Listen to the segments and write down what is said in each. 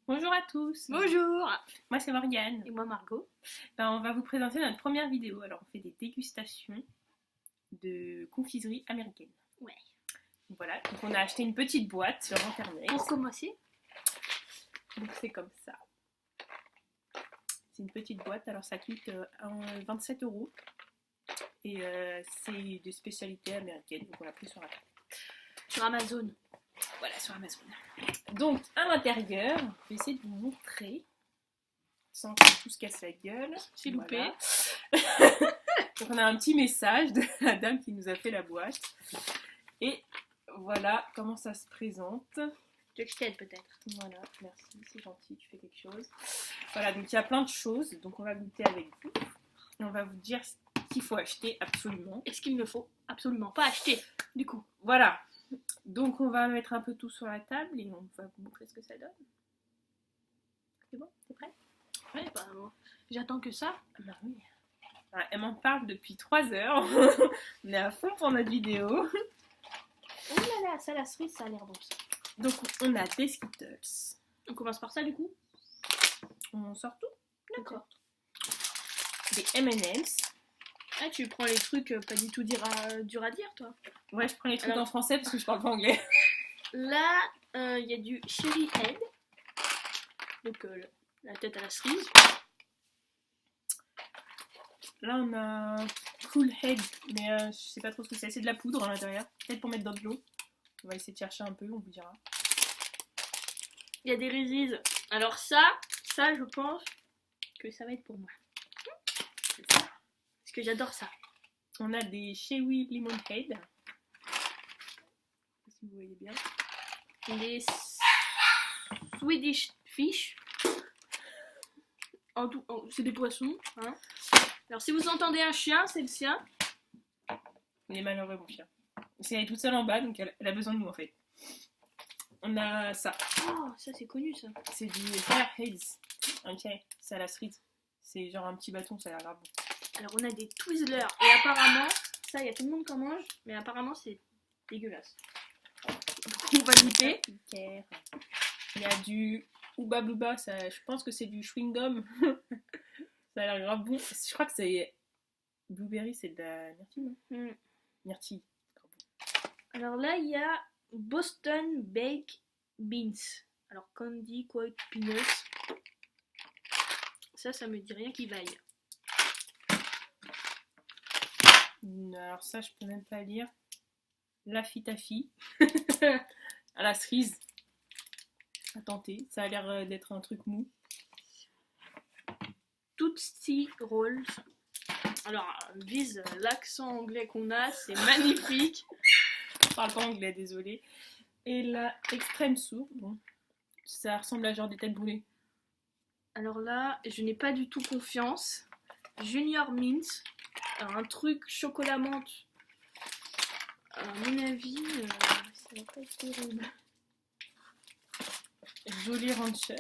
Bonjour à tous. Bonjour. Moi c'est Morgane. Et moi Margot. On va vous présenter notre première vidéo. Alors on fait des dégustations de confiserie américaine. Ouais. Voilà, donc on a acheté une petite boîte sur internet. Pour commencer, Donc c'est comme ça. C'est une petite boîte, alors ça coûte 27 €. Et c'est des spécialités américaines, donc on l'a pris sur internet. sur Amazon. Voilà, sur Amazon. Donc à l'intérieur, je vais essayer de vous montrer sans que tout se casse la gueule. C'est loupé. Voilà. Donc on a un petit message de la dame qui nous a fait la boîte. Et voilà comment ça se présente. Tu veux que je t'aide peut-être? Voilà, merci, c'est gentil, tu fais quelque chose. Voilà, donc il y a plein de choses, donc on va goûter avec vous. Et on va vous dire ce qu'il faut acheter absolument. Est-ce qu'il ne faut absolument pas acheter du coup? Voilà, donc on va mettre un peu tout sur la table et on va vous montrer ce que ça donne. C'est bon, t'es prêt? Ouais, bah j'attends que ça. Bah oui. Ah, elle m'en parle depuis 3 heures. On est à fond pour notre vidéo. Oh là là, ça la cerise, ça a l'air bon ça. Donc on a des Skittles. On commence par ça du coup? On sort tout. D'accord. Des M&M's. Ah, tu prends les trucs pas du tout dur à dire toi. Ouais, je prends les trucs Alors- en français parce que je parle pas anglais. Là, il y a du Cherry Head. Donc la tête à la cerise. Là on a Cool Head, mais je sais pas trop ce que c'est. C'est de la poudre à l'intérieur. Peut-être pour mettre dans de l'eau. On va essayer de chercher un peu, on vous dira. Il y a des Reese's. Alors ça je pense que ça va être pour moi. C'est ça. Parce que j'adore ça. On a des Chewy Lemonade. Si vous voyez bien. Des Swedish Fish. C'est des poissons. Hein. Alors si vous entendez un chien, c'est le sien. Il est malheureux mon chien. Elle est toute seule en bas, donc elle a besoin de nous en fait. On a ça. Oh, ça c'est connu ça. C'est du Fairhaze. Ok, c'est à la cerise. C'est genre un petit bâton, ça a l'air grave bon. Alors on a des Twizzlers. Et apparemment, ça il y a tout le monde qui en mange. Mais apparemment c'est dégueulasse. On va goûter. Il y a du Ouba Booba, ça, je pense que c'est du chewing gum. Ça a l'air grave bon. Je crois que c'est Blueberry, c'est de la myrtille, non? Myrtille. Alors là il y a Boston Baked Beans. Alors candy quote peanuts. Ça me dit rien qui vaille. Alors ça, je peux même pas lire. Laffy Taffy. À la cerise. À tenter. Ça a l'air d'être un truc mou. Tootsie Rolls. Alors, vise l'accent anglais qu'on a, c'est magnifique. Je parle pas anglais, désolé. Et la extrême sourde. Bon. Ça ressemble à genre des têtes brûlées. Alors là, je n'ai pas du tout confiance. Junior Mint. Alors, un truc chocolat menthe. À mon avis, ça va pas être terrible. Jolly Rancher.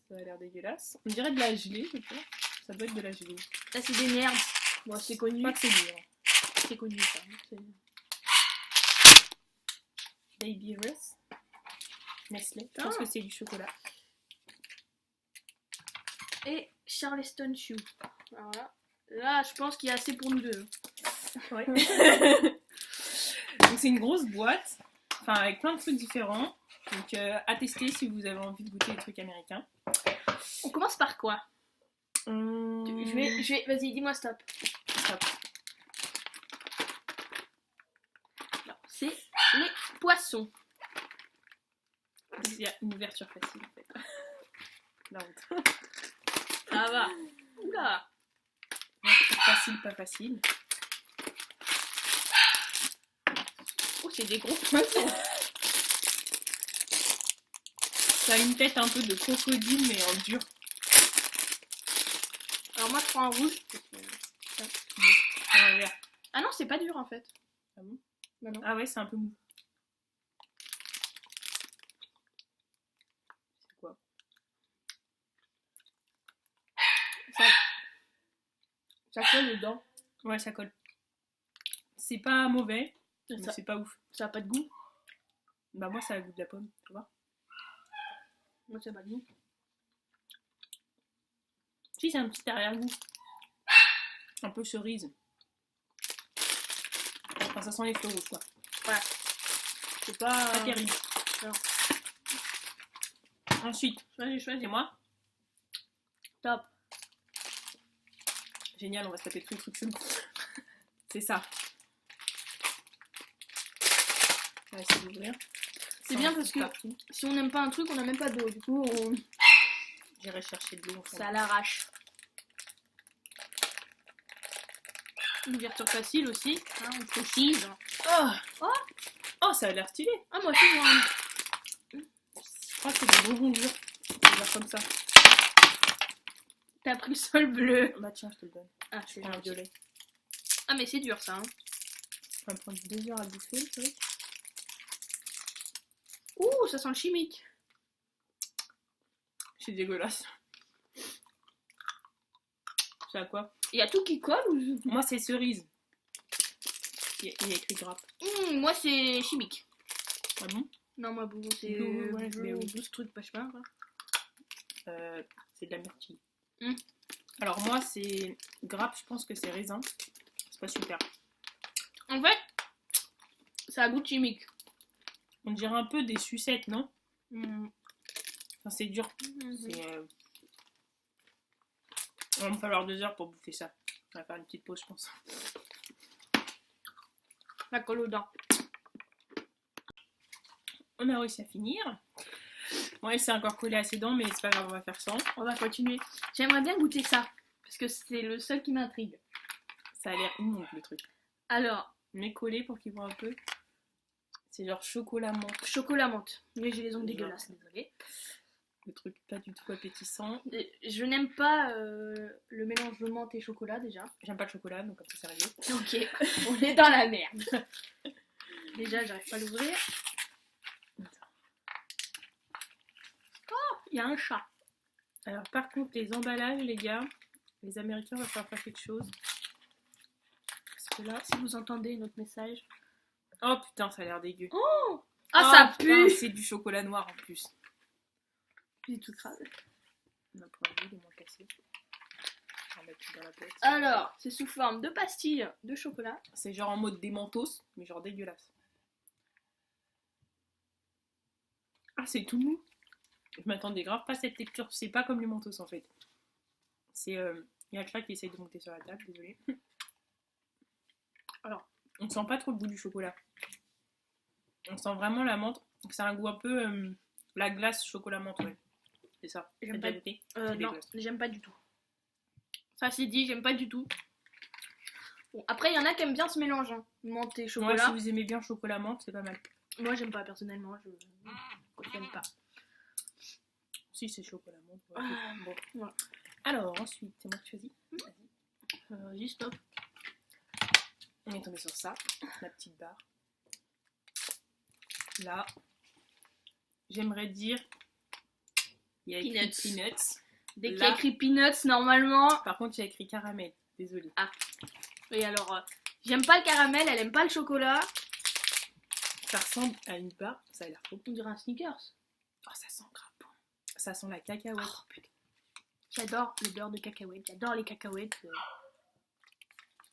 Ça a l'air dégueulasse. On dirait de la gelée, je crois. Ça doit être de la gelée. Là, c'est des nerds. Bon, c'est connu. Je crois que c'est dur. C'est connu ça. C'est- Baby Ruth. Nestlé. Je pense Ah. que c'est du chocolat. Et Charleston Chew. Alors là, je pense qu'il y a assez pour nous deux. Ouais. Donc c'est une grosse boîte. Enfin, avec plein de trucs différents. Donc à tester si vous avez envie de goûter des trucs américains. On commence par quoi? Hum, Je vais... Vas-y, dis-moi stop. Stop. Alors, c'est les poissons. Il y a une ouverture facile en fait. La honte. Ça va. Oula. Ouverture facile, pas facile. Oh, c'est des gros poissons. Ça a une tête un peu de crocodile mais en dur. Alors moi, je prends un rouge. Un vert. Ah non, c'est pas dur en fait. Ah bon? Bah non. Ah ouais, c'est un peu mou. C'est quoi? Ça colle dedans. Ouais, ça colle. C'est pas mauvais, mais Ça, c'est pas ouf. ça a pas de goût. Bah moi ça a le goût de la pomme, tu vois. Moi, c'est pas de goût. Si, c'est un petit arrière-goût. Un peu cerise. Enfin, ça sent les feux rouges, quoi. Ouais. C'est pas terrible. Non. Ensuite, choisis-moi. Top. Génial, on va se taper tous les trucs chelous. C'est ça. On va essayer d'ouvrir. C'est bien parce que si on n'aime pas un truc, on n'a même pas d'eau. Du coup, j'irai chercher de l'eau. Ça l'arrache. Une ouverture facile aussi. Hein, on précise. Oh, ça a l'air stylé. Ah, moi aussi, moi. Je crois que c'est des bonbons durs. Genre comme ça. T'as pris le sol bleu. Bah tiens, je te le donne. Ah, c'est un violet. Ah, mais c'est dur ça. Hein. Ça va me prendre 2 heures à bouffer, le truc. Ouh, ça sent le chimique. C'est dégueulasse. C'est à quoi? Il y a tout qui colle ou... Moi, c'est cerise. Il y a écrit grappe. Moi, c'est chimique. Ah bon? Non, moi, bon, c'est ouais, ce truc, pas je sais pas. Quoi. C'est de la myrtille. Mm. Alors moi, c'est grappe, je pense que c'est raisin. C'est pas super. En fait, ça a goût de chimique. On dirait un peu des sucettes, non? Enfin, c'est dur. Mm-hmm. C'est, il va me falloir 2 heures pour bouffer ça. On va faire une petite pause, je pense. La colle aux dents. On a réussi à finir. Bon, elle s'est encore collée à ses dents, mais c'est pas grave, on va faire sans. On va continuer. J'aimerais bien goûter ça. Parce que c'est le seul qui m'intrigue. Ça a l'air immonde, le truc. Alors. Mais collé pour qu'il voit un peu. C'est genre chocolat menthe. Chocolat menthe. Mais j'ai les ongles dégueulasses, désolé. Le truc pas du tout appétissant. Je n'aime pas le mélange de menthe et chocolat déjà. J'aime pas le chocolat, donc comme ça c'est réglé. Ok, on est dans la merde. Déjà, j'arrive pas à l'ouvrir. Oh, il y a un chat. Alors par contre, les emballages, les gars, les Américains vont falloir faire quelque chose. Parce que là, si vous entendez notre message. Oh putain, ça a l'air dégueu. Oh, ça pue. C'est du chocolat noir en plus. J'ai tout crasé. On a pas envie de moins casser. On va mettre tout dans la boîte. Alors, c'est sous forme de pastilles de chocolat. C'est genre en mode des mentos, mais genre dégueulasse. Ah, c'est tout mou. Je m'attendais grave pas à cette texture. C'est pas comme les mentos en fait. C'est. Il y a le chat qui essaye de monter sur la table, désolé. Alors, on sent pas trop le goût du chocolat. On sent vraiment la menthe. C'est un goût un peu. La glace chocolat menthe, ouais. C'est ça. J'aime pas goûté. Non, j'aime pas du tout. Ça c'est dit, j'aime pas du tout. Bon, après, il y en a qui aiment bien ce mélange, hein. Menthe et chocolat. Moi, si vous aimez bien chocolat menthe, c'est pas mal. Moi, j'aime pas personnellement. J'aime pas. Si, c'est chocolat menthe. Ouais. Bon. Ouais. Alors, ensuite, c'est moi qui choisis. Vas-y, stop. On est tombé sur ça, la petite barre. Là, j'aimerais dire. Il y a écrit peanuts. Dès qu'il y a écrit peanuts, normalement. Par contre, il y a écrit caramel. Désolée. Ah. Et alors, j'aime pas le caramel, elle aime pas le chocolat. Ça ressemble à une barre. Ça a l'air trop. On dirait un Snickers. Oh, ça sent grave bon. Ça sent la cacahuète. Oh, putain. J'adore le beurre de cacahuète. J'adore les cacahuètes.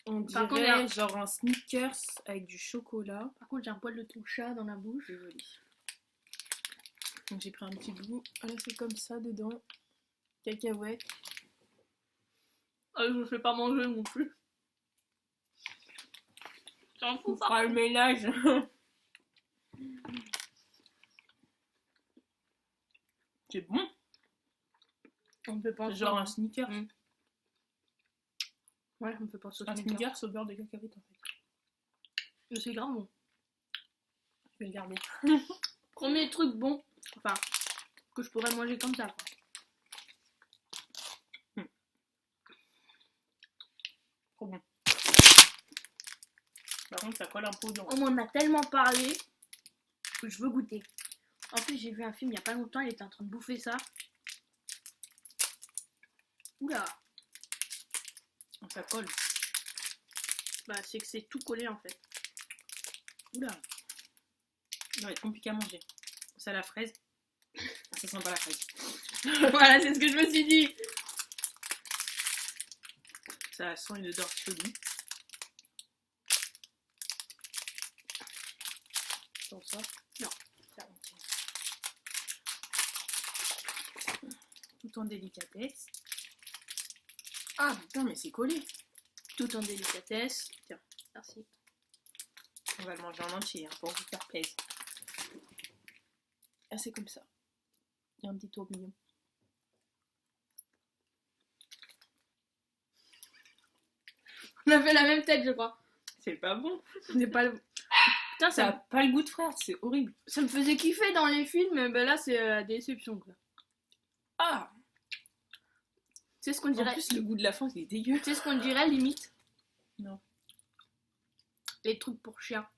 On dirait genre un Snickers avec du chocolat. Par contre, j'ai un poil de ton chat dans la bouche. C'est joli. Donc j'ai pris un petit bout. Ah, là, c'est comme ça dedans. Cacahuète. Ah, je ne fais pas manger non plus. J'en fous pas. Le mélange. C'est bon. On me fait penser genre un Snickers. Ouais, on me fait penser au Snickers au beurre de cacahuète en fait. Mais c'est grave bon. Je vais le garder. Premier truc bon. Enfin, que je pourrais manger comme ça, quoi. Trop bon. Par contre, ça colle un peu aux dents. On m'en a tellement parlé que je veux goûter. En plus, j'ai vu un film il y a pas longtemps, il était en train de bouffer ça. Oula. Ça colle. Bah, c'est que c'est tout collé en fait. Oula. Ça va être compliqué à manger. C'est à la fraise. ça sent pas la fraise. Voilà, c'est ce que je me suis dit. Ça sent une odeur chelou. Sans ça. Non. Ça, tout en délicatesse. Ah putain, mais c'est collé. Tout en délicatesse. Tiens, merci. On va le manger en entier, hein, pour vous faire plaisir. Ah, c'est comme ça. Il y a un petit tourbillon. On a fait la même tête, je crois. C'est pas bon. C'est pas le... Putain, Ça a pas le goût de frère, c'est horrible. ça me faisait kiffer dans les films, mais ben là, c'est la déception, quoi. Ah, C'est ce qu'on en dirait. plus, le goût de la fin, il est dégueu. C'est ce qu'on dirait, limite. Non. Les trucs pour chiens.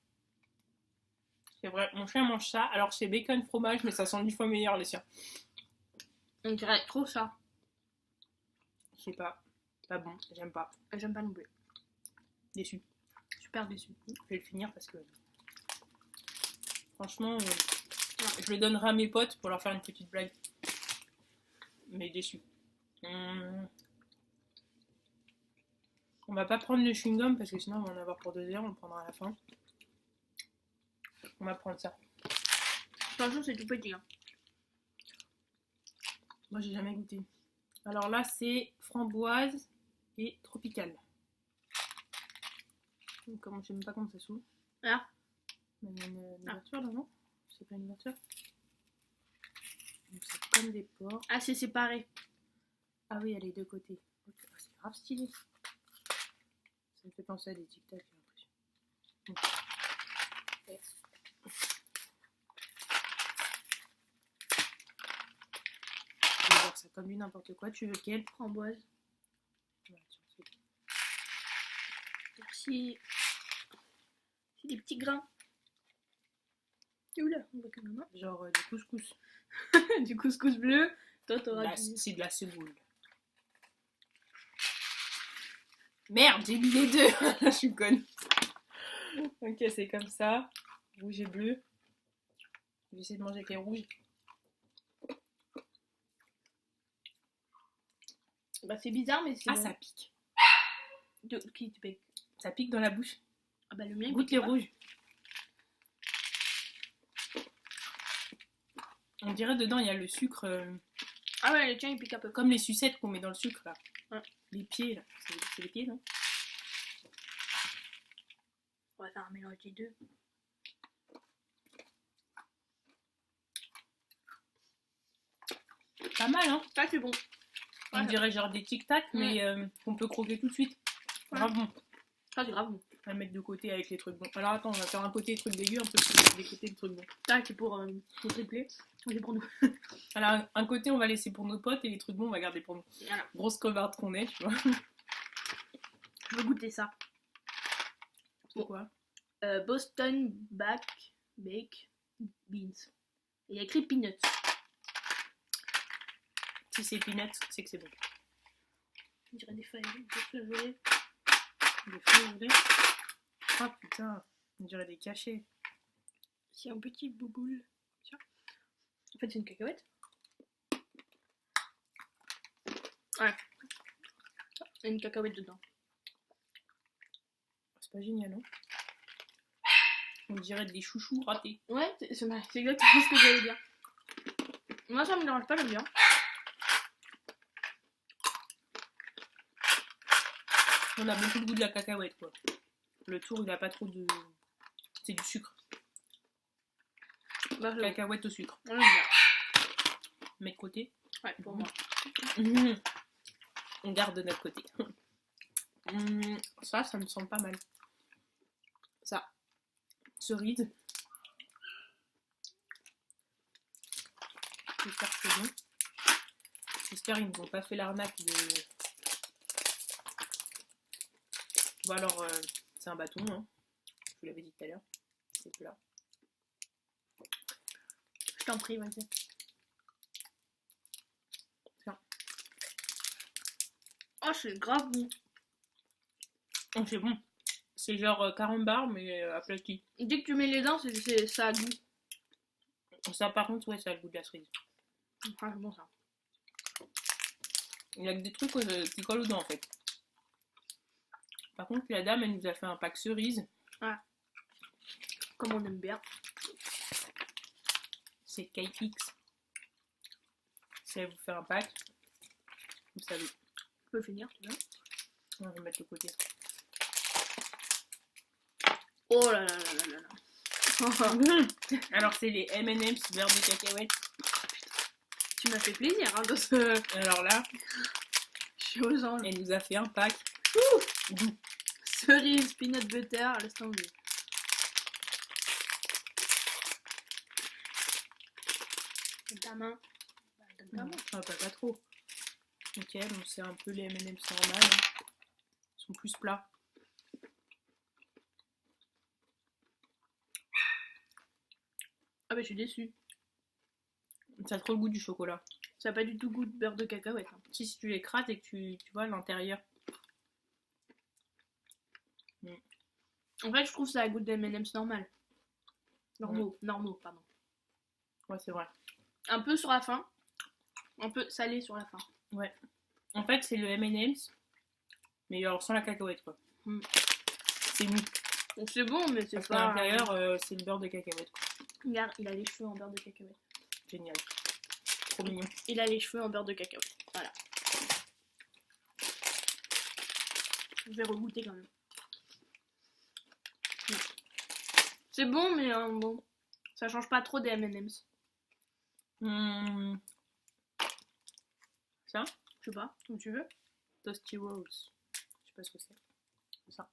C'est vrai, mon chien mange ça. Alors, c'est bacon, fromage, mais ça sent 10 fois meilleur, les siens. On dirait trop ça. Je sais pas. Pas bon, j'aime pas. J'aime pas non plus. Déçu. Super déçu. Je vais le finir parce que... Franchement, je le donnerai à mes potes pour leur faire une petite blague. Mais déçu. On va pas prendre le chewing-gum parce que sinon on va en avoir pour 2 heures, on le prendra à la fin. On va prendre ça. Franchement, c'est tout petit. Hein. Moi j'ai jamais goûté. Alors là c'est framboise et tropical. Comment, je sais même pas comment ça s'ouvre. Ah. Il y a une ouverture là, non? C'est pas une ouverture? Donc c'est comme des porcs. Ah, c'est séparé. Ah oui, il y a les deux côtés. Okay. Oh, c'est grave stylé. Ça me fait penser à des tic-tac, j'ai l'impression. Okay. Je vais voir ça comme du n'importe quoi. Tu veux quel? Framboise. Ouais, Merci. C'est des petits grains. Oula, on voit que maman. genre du couscous. Du couscous bleu. Toi, t'auras du... C'est de la semoule. Merde, j'ai mis les deux. Je suis conne. Ok, c'est comme ça. Rouge et bleu. Je vais essayer de manger avec les rouges. Bah, c'est bizarre, mais c'est... Ah, bon. ça pique. Qui te pique? Ça pique dans la bouche. Ah bah, le mien, Goûte les rouges. On dirait dedans, il y a le sucre. Ah ouais, le tien, il pique un peu. Comme les sucettes qu'on met dans le sucre, là. Ouais. Les pieds, là. C'est les pieds, non? On va faire un mélange des deux. Pas mal, hein? Ça, c'est bon. On dirait genre des tic-tac, mais qu'on peut croquer tout de suite. Ouais. Grave bon. Ça, c'est grave bon. On va le mettre de côté avec les trucs bons. Alors attends, on va faire un côté truc dégueu, un peu des côtés de trucs bons. Ça, c'est pour tripler. C'est pour nous. Alors un côté, on va laisser pour nos potes et les trucs bons, on va garder pour nous. Voilà. Grosse covarde qu'on est, tu vois. Je veux goûter ça. C'est quoi? Boston Bake Beans. Il y a écrit peanuts. Si c'est peanuts, c'est que c'est bon. On dirait des feuilles gelées. Des fruits gelés. Oh putain, on dirait des cachets. C'est un petit bouboule. Tiens. En fait, c'est une cacahuète. Ouais. Il y a une cacahuète dedans. C'est pas génial, non? On dirait des chouchous ratés. Ouais, c'est exactement ce que j'allais dire. Moi, ça me dérange pas, j'aime bien. On a beaucoup de goût de la cacahuète, quoi. Le tour, il a pas trop de... C'est du sucre. Bah, Cacahuète au sucre. on aime bien. Mets de côté. Ouais, pour moi. On garde de notre côté. Ça me semble pas mal. Ça. Cerise. J'espère que c'est bon. J'espère qu'ils nous ont pas fait l'arnaque de... Bon alors, c'est un bâton, hein. Je vous l'avais dit tout à l'heure. C'est plat. Je t'en prie, vas-y. Tiens. Oh, c'est grave bon. Oh, c'est bon. C'est genre carambar, mais aplati. Dès que tu mets les dents, ça a goût. Ça, par contre, ouais, ça a le goût de la cerise. Ah, c'est bon ça. Il y a que des trucs qui collent aux dents en fait. Par contre, la dame, elle nous a fait un pack cerise. Ah. Comme on aime bien. C'est KX. Si elle vous fait un pack, vous savez. Tu peux finir, tu veux? On va mettre le côté. Oh là là là là là là. Alors, c'est les M&M's beurre de cacahuète. Tu m'as fait plaisir hein, de ce... Alors là, Je suis aux anges. elle nous a fait un pack. Doux. Cerise, peanut butter, laisse tomber. Donne ta main. Donne ta main. Ah, pas trop. Ok, donc c'est un peu les M&M's normales. Hein. Ils sont plus plats. Ah bah je suis déçue. Ça a trop le goût du chocolat. Ça n'a pas du tout goût de beurre de cacahuète. Hein. Si tu les crates et que tu vois l'intérieur. En fait, je trouve ça a goût de M&M's normal. Normaux, pardon. Ouais, c'est vrai. Un peu sur la fin. Un peu salé sur la fin. Ouais. En fait, c'est le M&M's, mais alors sans la cacahuète, quoi. C'est mou. Donc c'est bon, mais c'est Parce pas... qu'à l'intérieur, c'est le beurre de cacahuète, quoi. Regarde, il a les cheveux en beurre de cacahuète. Génial. Trop mignon. Il a les cheveux en beurre de cacahuète. Voilà. Je vais regoûter quand même. Non. C'est bon, mais bon, ça change pas trop des M&M's. Ça, Je sais pas, comme tu veux. Toasty Rolls. Je sais pas ce que c'est. C'est ça.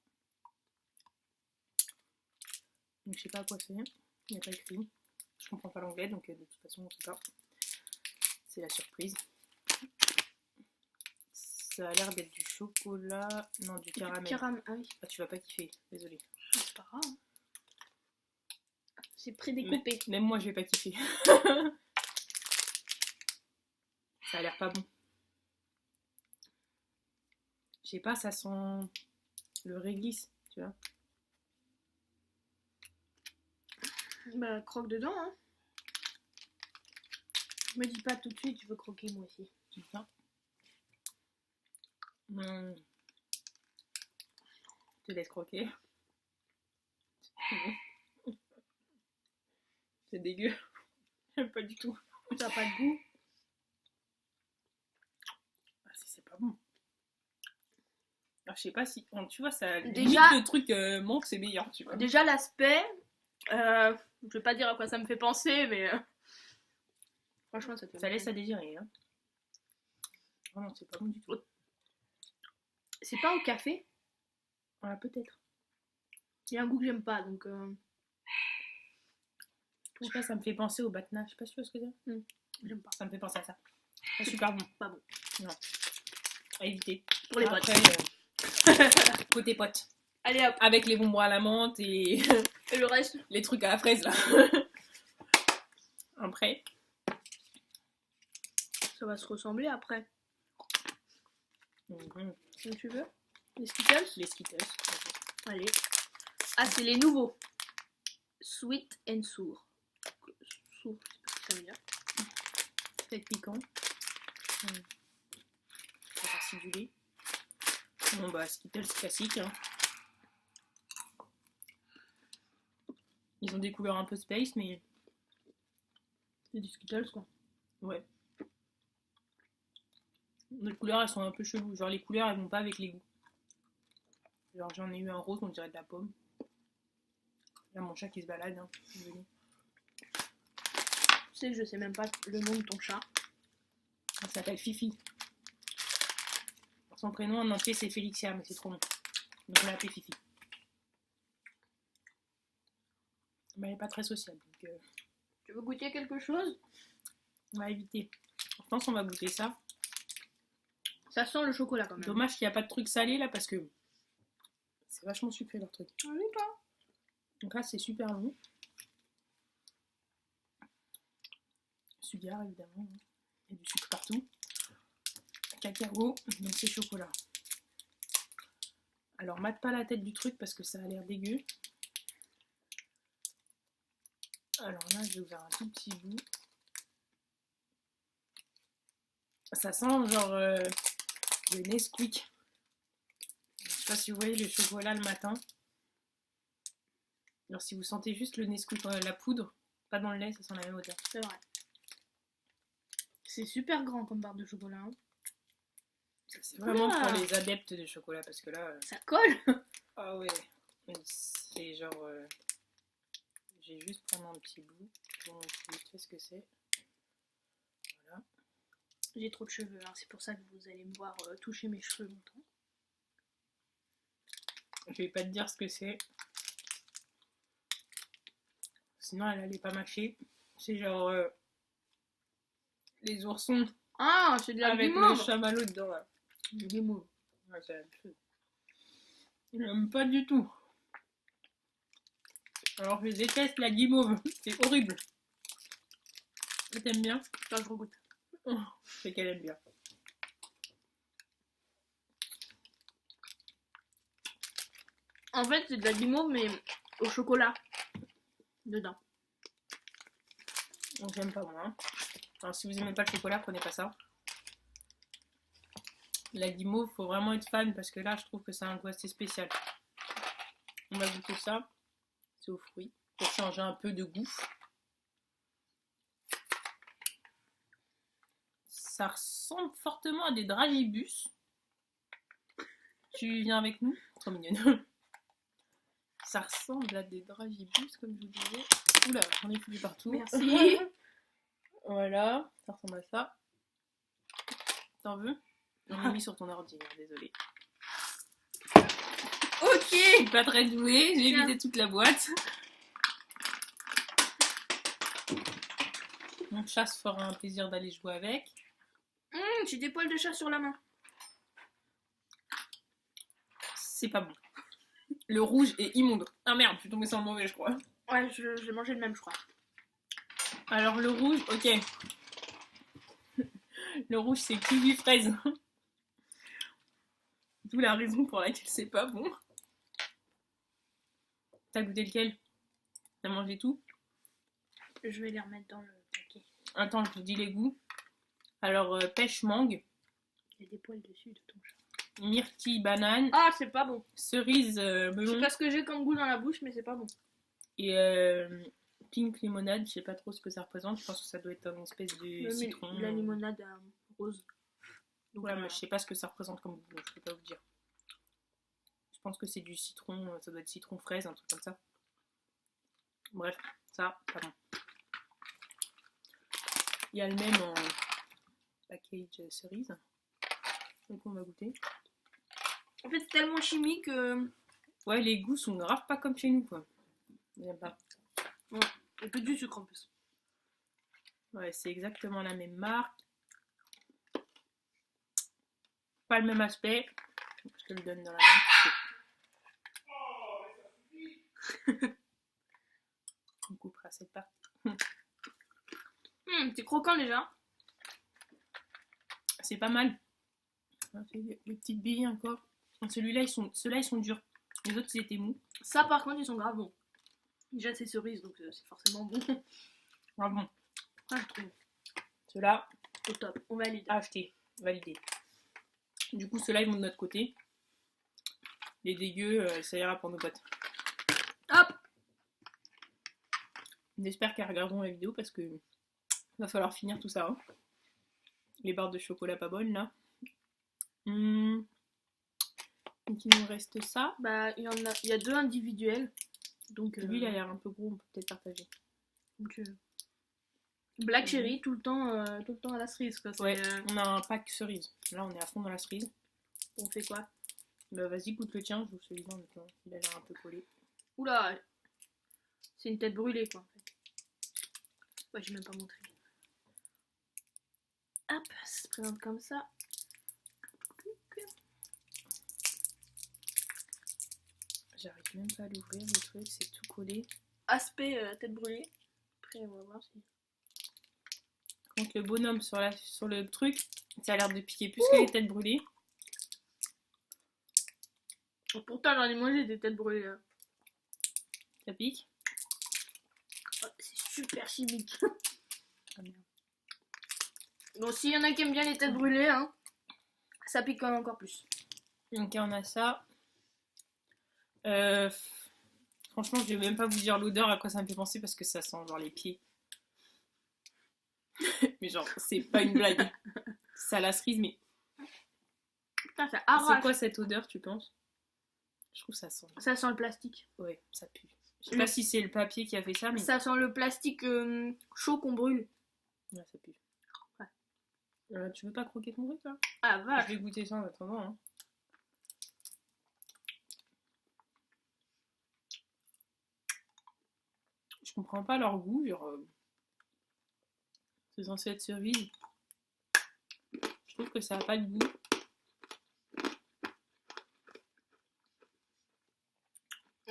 Donc je sais pas à quoi c'est. Il n'y a pas écrit. Je comprends pas l'anglais, donc de toute façon, on sait pas. C'est la surprise. Ça a l'air d'être du chocolat. Non, du caramel. Ah oui. Ah, tu vas pas kiffer, désolé. C'est pas grave. C'est prédécoupé. Même moi, je vais pas kiffer. Ça a l'air pas bon. Je sais pas, ça sent le réglisse, tu vois. Bah, croque dedans, hein. Me dis pas tout de suite, tu veux croquer moi aussi. C'est ça. Je te laisse croquer. C'est dégueu. J'aime pas du tout. Ça a pas de goût. Ah, c'est pas bon. Alors, je sais pas si. Tu vois, ça. Déjà, le truc manque, c'est meilleur, tu vois. Déjà, l'aspect. Je vais pas dire à quoi ça me fait penser, mais. Franchement, ça te fait. Ça laisse à désirer, hein. Oh non, c'est pas bon du tout. C'est pas au café? Ah, peut-être. Il y a un goût que j'aime pas, donc. Je sais pas, ça me fait penser au batna. Je sais pas si tu vois ce que c'est. J'aime pas. Ça me fait penser à ça. Pas super bon. Pas bon. Non. À éviter. Pour les Après, potes. côté pote. Allez hop. Avec les bonbons à la menthe et Et le reste. les trucs à la fraise là. Après. Ça va se ressembler après. Mhm. Donc tu veux? Les Skittles? Les Skittles. Allez. Ah, c'est les nouveaux. Sweet and sour. Sour, je sais pas ce que ça veut dire. Peut-être piquant. Ça va acidulé. Bon bah Skittles classique. Hein. Ils ont des couleurs un peu space mais. C'est du Skittles quoi. Ouais. Les couleurs elles sont un peu cheloues. Genre les couleurs elles vont pas avec les goûts. Genre j'en ai eu un rose, on dirait de la pomme. Là mon chat qui se balade. Hein. Tu sais que je sais même pas le nom de ton chat. Elle s'appelle Fifi. Son prénom en entier c'est Félixia, mais c'est trop long. Donc on l'a appelée Fifi. Mais elle est pas très sociable. Donc, Tu veux goûter quelque chose? on va éviter. Je pense qu'on va goûter ça. Ça sent le chocolat quand même. Dommage qu'il n'y a pas de truc salé là parce que c'est vachement sucré leur truc. Ah oui, pas. Donc là c'est super bon. Sugar évidemment. Il y a du sucre partout. Cacao, donc c'est chocolat. Alors mate pas la tête du truc parce que ça a l'air dégueu. Alors là j'ai ouvert un tout petit bout. Ça sent genre le Nesquik. Je sais pas si vous voyez le chocolat le matin. Alors si vous sentez juste le Nesquik, la poudre, pas dans le lait, ça sent la même odeur. C'est vrai. C'est super grand comme barre de chocolat. Hein. C'est vraiment pour les adeptes de chocolat parce que là... Ça colle. Ah ouais. C'est genre... Je vais juste prendre un petit bout. Bon, je sais ce que c'est. Voilà. J'ai trop de cheveux, hein. C'est pour ça que vous allez me voir toucher mes cheveux longtemps. Je vais pas te dire ce que c'est. Sinon, elle allait pas mâcher. C'est genre... les oursons. Ah, c'est de la avec guimauve. le chamallow dedans là. Du guimauve. Ouais, c'est la même chose. J'aime pas du tout. Alors je déteste la guimauve. C'est horrible. Et t'aimes bien? Ça, je regoute. Oh, c'est qu'elle aime bien. En fait, c'est de la guimauve, mais au chocolat. Dedans. Donc j'aime pas moi. Hein. Alors si vous aimez pas le chocolat, prenez pas ça. La guimauve, faut vraiment être fan parce que là, je trouve que c'est un goût assez spécial. On va goûter ça. C'est aux fruits. Pour changer un peu de goût. Ça ressemble fortement à des dragibus. Tu viens avec nous? Trop mignonne. Ça ressemble à des dragibus, comme je vous disais. Oula, j'en ai foutu partout. Merci. Voilà, ça ressemble à ça. T'en veux? J'en ai mis sur ton ordi, désolé. Ok. Je suis pas très douée, j'ai évité toute la boîte. Mon chat se fera un plaisir d'aller jouer avec. J'ai des poils de chat sur la main. C'est pas bon. Le rouge est immonde. Ah merde, je suis tombée sur le mauvais, je crois. Ouais, je vais manger le même, je crois. Alors le rouge, ok. Le rouge, c'est kiwi fraise. D'où la raison pour laquelle c'est pas bon. T'as goûté lequel? T'as mangé tout? Je vais les remettre dans le paquet. Attends, je te dis les goûts. Alors, pêche mangue. Il y a des poils dessus de ton chat. Myrtille banane. Ah, c'est pas bon. Cerise Je melon. sais pas ce que j'ai comme goût dans la bouche, mais c'est pas bon. Et pink limonade, je sais pas trop ce que ça représente. Je pense que ça doit être une espèce de citron. La limonade rose. Donc ouais, mais je sais pas ce que ça représente comme goût, je peux pas vous dire. Je pense que c'est du citron, ça doit être citron fraise, un truc comme ça. Bref, ça, pas bon. Il y a le même en package cerise. Donc on va goûter. En fait, c'est tellement chimique. Ouais, les goûts sont grave pas comme chez nous, quoi. J'aime pas. Ouais, et peu du sucre en plus. Ouais, c'est exactement la même marque. Pas le même aspect. Je te le donne dans la main. On coupera cette partie. C'est croquant déjà. C'est pas mal. Les petites billes encore. Ceux-là, ils sont durs. Les autres, ils étaient mous. Ça, par contre, ils sont grave bons. Déjà, c'est cerise, donc c'est forcément bon. Ah bon. Ah, je trouve. Ceux-là, Au top. On valide. acheter. Validé. Du coup, ceux-là, ils vont de notre côté. Les dégueux, ça ira pour nos potes. Hop. J'espère qu'elles regarderont la vidéo parce que va falloir finir tout ça. Hein. Les barres de chocolat pas bonnes, là. Donc, il nous reste ça. Bah, il y a 2 individuels. Donc, Lui, il a l'air un peu gros, on peut peut-être partager. Donc, Black Cherry, tout le temps à la cerise, quoi. Ouais, on a un pack cerise. Là, on est à fond dans la cerise. On fait quoi? Bah, vas-y, goûte le tien, je vous celui-là maintenant. Il a l'air un peu collé. Oula! C'est une tête brûlée, quoi, en fait. Ouais, j'ai même pas montré. Hop, ça se présente comme ça. J'arrive même pas à l'ouvrir, le truc, c'est tout collé. Aspect tête brûlée. Après, on va voir si... Donc le bonhomme sur le truc, ça a l'air de piquer plus que les têtes brûlées. Pourtant, j'en ai mangé des têtes brûlées. Là. Ça pique. Oh, c'est super chimique. Ah, merde. Donc s'il y en a qui aiment bien les têtes brûlées, hein, ça pique quand même encore plus. Donc on a ça. Franchement, je vais même pas vous dire l'odeur à quoi ça me fait penser parce que ça sent genre les pieds. Mais genre, c'est pas une blague. Ça la cerise, mais. Putain, ça arrache. C'est quoi cette odeur, tu penses? Je trouve que ça sent. Ça sent le plastique. Ouais, ça pue. Je sais pas si c'est le papier qui a fait ça, mais. Ça sent le plastique chaud qu'on brûle. Ouais, ça pue. Ouais. Tu veux pas croquer ton truc là? Ah vache. Je vais goûter ça en attendant. Hein. Je comprends pas leur goût, genre. C'est censé être cerise. Je trouve que ça a pas de goût.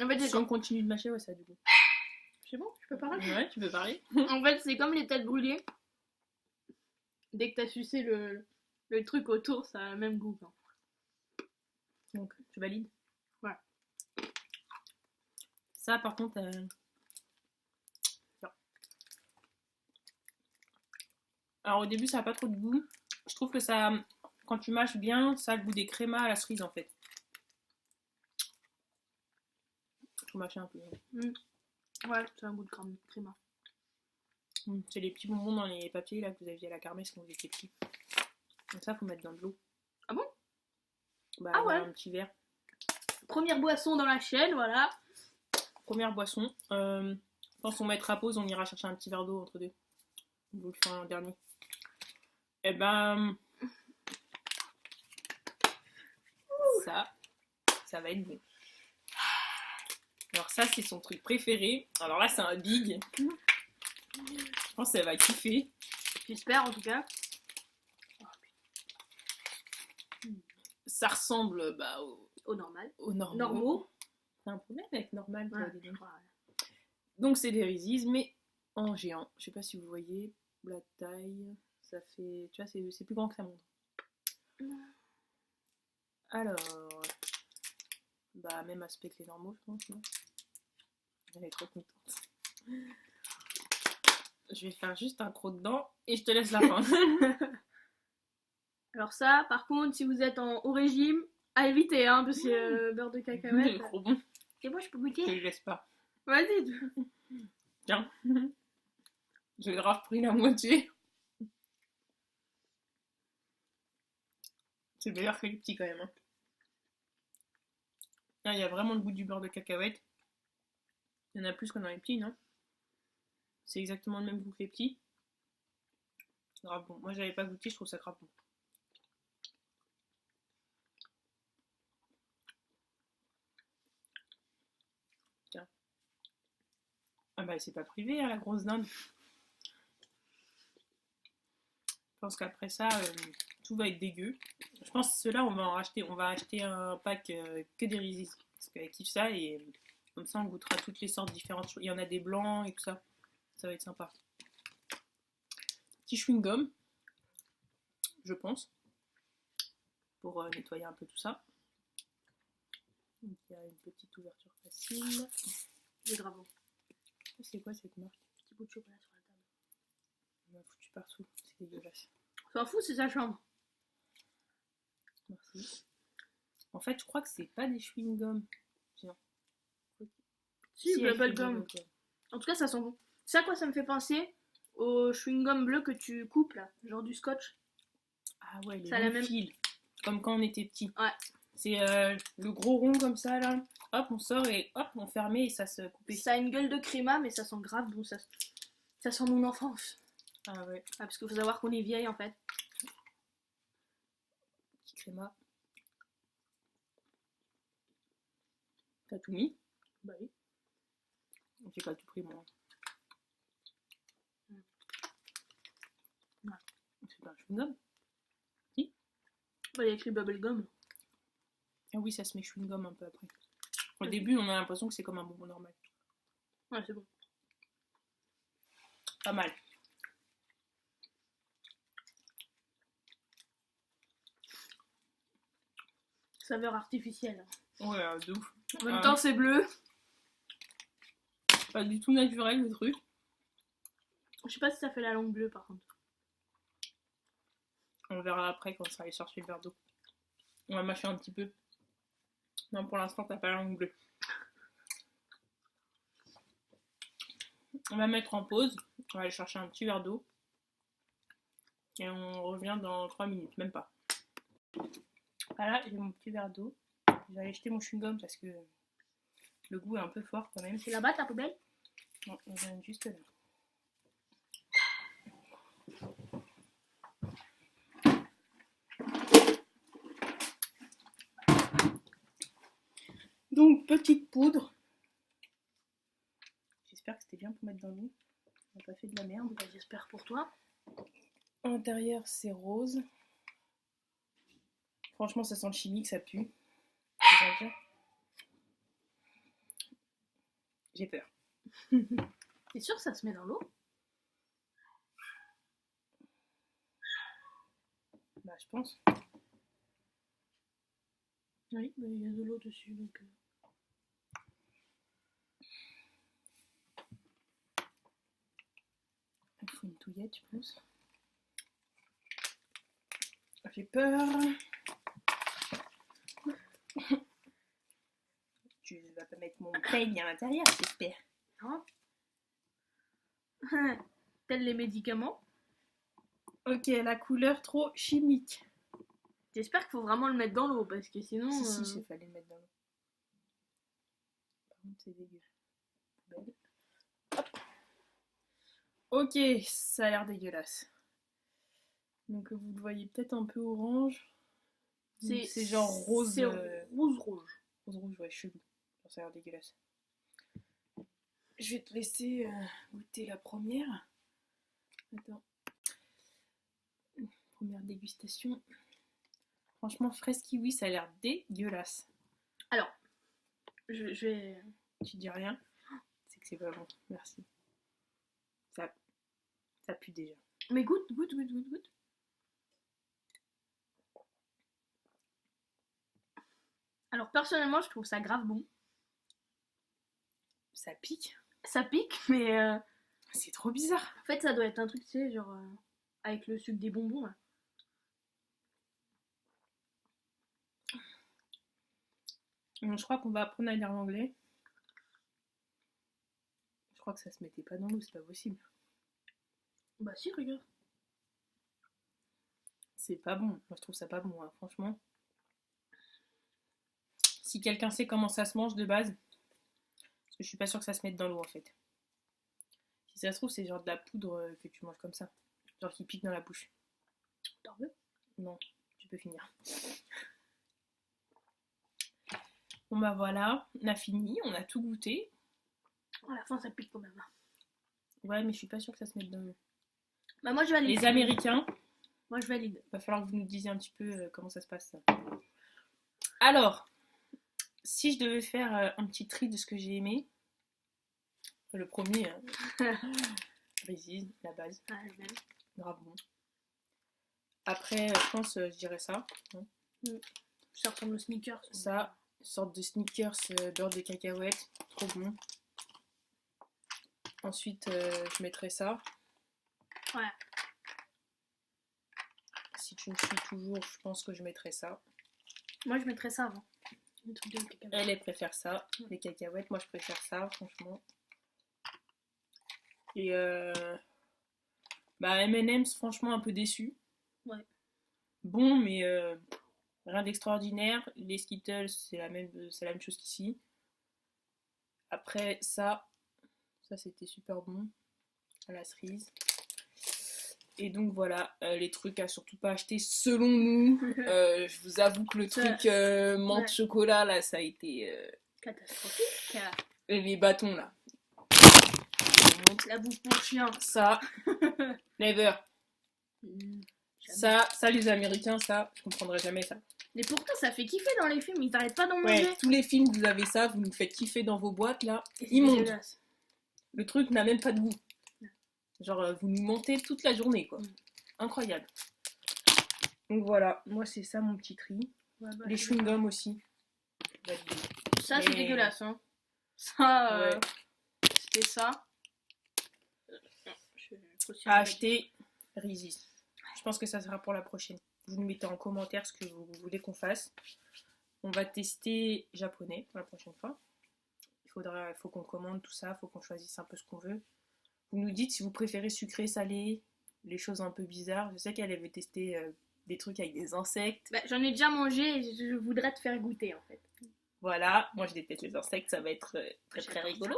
En fait, si on continue de mâcher, ouais, ça a du goût. C'est bon, je peux parler? Ouais, tu peux parler. En fait, c'est comme les têtes brûlées. Dès que t'as sucé le truc autour, ça a le même goût. Hein. Donc, tu valides? Ouais. Ça, par contre... Alors, au début, ça n'a pas trop de goût. Je trouve que ça... Quand tu mâches bien, ça a le goût des crémas à la cerise, en fait. Faut mâcher un peu. Ouais, c'est un goût de créma. C'est les petits bonbons dans les papiers là que vous aviez à la kermesse quand vous étiez petits. Donc ça, faut mettre dans de l'eau. Ah bon? Bah, ah ouais. Un petit verre. Première boisson dans la chaîne, voilà. Première boisson. Je pense qu'on mettra pause, on ira chercher un petit verre d'eau entre deux. On vous le fait un dernier. Et ben... Ça va être bon. Alors ça, c'est son truc préféré. Alors là, c'est un big. Je pense qu'elle va kiffer. J'espère en tout cas. Ça ressemble au normal. Aux normaux. C'est un problème avec normal. Ouais, donc c'est des Reese's, mais en géant. Je sais pas si vous voyez la taille. Ça fait... Tu vois, c'est plus grand que ça montre. Alors... Bah, même aspect que les normaux, je pense, non? Elle est trop contente. Je vais faire juste un croc dedans et je te laisse la fin. Alors ça, par contre, si vous êtes au régime, à éviter, hein, parce que beurre de cacahuète. C'est trop bon. Et moi, je peux goûter? Je te laisse pas. Vas-y. Tiens. J'ai grave pris la moitié. C'est meilleur que les petits quand même. Hein. Là, il y a vraiment le goût du beurre de cacahuète. Il y en a plus que dans les petits, non? C'est exactement le même goût que les petits. Grave bon. Moi, j'avais pas goûté, je trouve ça grave bon. Tiens. Ah bah, c'est pas privé, hein, la grosse dinde. Je pense qu'après ça, tout va être dégueu. Je pense que ceux-là, on va en racheter. On va acheter un pack que des Reese's. Parce qu'elle kiffe ça et comme ça, on goûtera toutes les sortes différentes. Il y en a des blancs et tout ça. Ça va être sympa. Petit chewing-gum, je pense, pour nettoyer un peu tout ça. Donc, il y a une petite ouverture facile. C'est grave. C'est quoi cette marque? Petit bout de chocolat sur la table. On m'a foutu partout, c'est dégueulasse. S'en fout, c'est sa chambre. Merci. En fait, je crois que c'est pas des chewing-gums. Tiens. Si, bubblegum. En tout cas, ça sent bon. C'est à quoi ça me fait penser? Au chewing-gum bleu que tu coupes là, genre du scotch. Ah ouais, les ça a longs fils. Comme quand on était petit. Ouais. C'est le gros rond comme ça là. Hop, on sort et hop, on fermait et ça se coupait. Ça a une gueule de créma, mais ça sent grave bon. Ça sent mon enfance. Ah ouais. Ah, parce qu'il faut savoir qu'on est vieille en fait. Petit créma. T'as tout mis? Bah oui. J'ai pas tout pris moi. Ouais. C'est pas un chewing-gum? Si? Bah il y a écrit bubblegum. Ah oui, ça se met chewing-gum un peu après. Au début, on a l'impression que c'est comme un bonbon normal. Ouais, c'est bon. Pas mal. Saveur artificielle. Ouais, de ouf. En même temps, c'est bleu. Pas du tout naturel le truc. Je sais pas si ça fait la langue bleue par contre. On verra après quand on sera allé chercher le verre d'eau. On va mâcher un petit peu. Non, pour l'instant, t'as pas la langue bleue. On va mettre en pause. On va aller chercher un petit verre d'eau. Et on revient dans 3 minutes, même pas. Voilà, j'ai mon petit verre d'eau. Je vais aller jeter mon chewing-gum parce que le goût est un peu fort quand même. C'est là-bas ta poubelle? Non, on vient juste là. Donc, petite poudre. J'espère que c'était bien pour mettre dans l'eau. On n'a pas fait de la merde. Bah, j'espère pour toi. À l'intérieur, c'est rose. Franchement, ça sent le chimique, ça pue. J'ai peur. T'es sûr que ça se met dans l'eau? Bah, je pense. Oui, bah, il y a de l'eau dessus, donc... Il faut une touillette, je pense. J'ai peur. Tu vas pas mettre mon peigne à l'intérieur, j'espère. Non. Tels les médicaments. Ok, la couleur trop chimique. J'espère qu'il faut vraiment le mettre dans l'eau, parce que sinon... Si, il fallait le mettre dans l'eau. Par contre, c'est dégueu. Poubelle. Hop. Ok, ça a l'air dégueulasse. Donc vous le voyez peut-être un peu orange. C'est genre rose. C'est rouge. Rose, ouais, chelou. Ça a l'air dégueulasse. Je vais te laisser goûter la première. Attends. Première dégustation. Franchement, fraise kiwi, ça a l'air dégueulasse. Alors, je vais... Tu dis rien? C'est que c'est pas bon. Merci. Ça pue déjà. Mais goûte. Alors, personnellement, je trouve ça grave bon. Ça pique. Ça pique, mais... C'est trop bizarre. En fait, ça doit être un truc, tu sais, genre... avec le sucre des bonbons, là. Je crois qu'on va apprendre à lire l'anglais. Je crois que ça se mettait pas dans l'eau, c'est pas possible. Bah si, regarde. C'est pas bon. Moi, je trouve ça pas bon, hein, franchement. Si quelqu'un sait comment ça se mange de base, parce que je suis pas sûre que ça se mette dans l'eau, en fait. Si ça se trouve, c'est genre de la poudre que tu manges comme ça. Genre qui pique dans la bouche. T'en veux? Non, tu peux finir. Bon bah voilà, on a fini, on a tout goûté. À la fin, ça pique quand même. Ouais, mais je suis pas sûre que ça se mette dans l'eau. Bah moi, je valide. Les Américains, moi, je valide. Va falloir que vous nous disiez un petit peu comment ça se passe. Ça. Alors, si je devais faire un petit tri de ce que j'ai aimé, le premier, Reese's, la base, grave bon. Après, je pense, je dirais ça. Hein. Ça ressemble au sneakers. Ça, une sorte de sneakers beurre de cacahuète, trop bon. Ensuite, je mettrais ça. Ouais. Si tu me suis toujours, je pense que je mettrais ça. Moi, je mettrais ça avant. Elle préfère ça, les cacahuètes. Moi, je préfère ça, franchement. Et bah M&M's, franchement, un peu déçu. Ouais. Bon, mais rien d'extraordinaire. Les Skittles, c'est la même chose qu'ici. Après, ça c'était super bon. À la cerise. Et donc voilà, les trucs à surtout pas acheter selon nous. Je vous avoue que le truc menthe chocolat, là, ça a été... catastrophique. Les bâtons, là. La bouffe pour chien. Ça, never. Ça, les Américains, ça, je comprendrai jamais ça. Mais pourtant, ça fait kiffer dans les films, ils t'arrêtent pas d'en manger. Ouais, tous les films, vous avez ça, vous nous faites kiffer dans vos boîtes, là. Immonde. Le truc n'a même pas de goût. Genre, vous nous mentez toute la journée, quoi. Incroyable. Donc voilà, moi, c'est ça mon petit tri. Ouais, bah, les chewing-gums aussi. Ça, c'est dégueulasse, hein. Ça, c'était ça. À acheter, Reese's. Je pense que ça sera pour la prochaine. Vous nous mettez en commentaire ce que vous voulez qu'on fasse. On va tester japonais pour la prochaine fois. Il faut qu'on commande tout ça, il faut qu'on choisisse un peu ce qu'on veut. Vous nous dites si vous préférez sucré, salé, les choses un peu bizarres. Je sais qu'elle avait testé des trucs avec des insectes. Bah, j'en ai déjà mangé et je voudrais te faire goûter en fait. Voilà, moi je déteste les insectes, ça va être très très rigolo.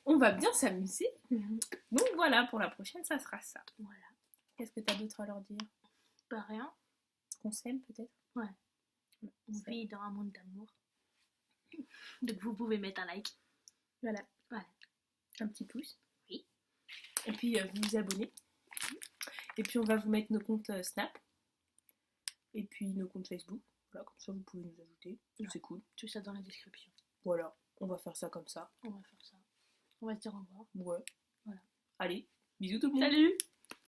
On va bien s'amuser. Donc voilà, pour la prochaine, ça sera ça. Voilà. Qu'est-ce que tu as d'autre à leur dire? Pas rien. Qu'on s'aime peut-être? Ouais. On vit dans un monde d'amour. Donc vous pouvez mettre un like. Voilà. Voilà. Un petit pouce. Oui. Et puis vous vous abonnez. Et puis on va vous mettre nos comptes Snap. Et puis nos comptes Facebook. Voilà, comme ça vous pouvez nous ajouter. Ouais. C'est cool. Tout ça dans la description. Voilà, on va faire ça comme ça. On va faire ça. On va se dire au revoir. Ouais. Voilà. Allez, bisous tout le monde. Salut!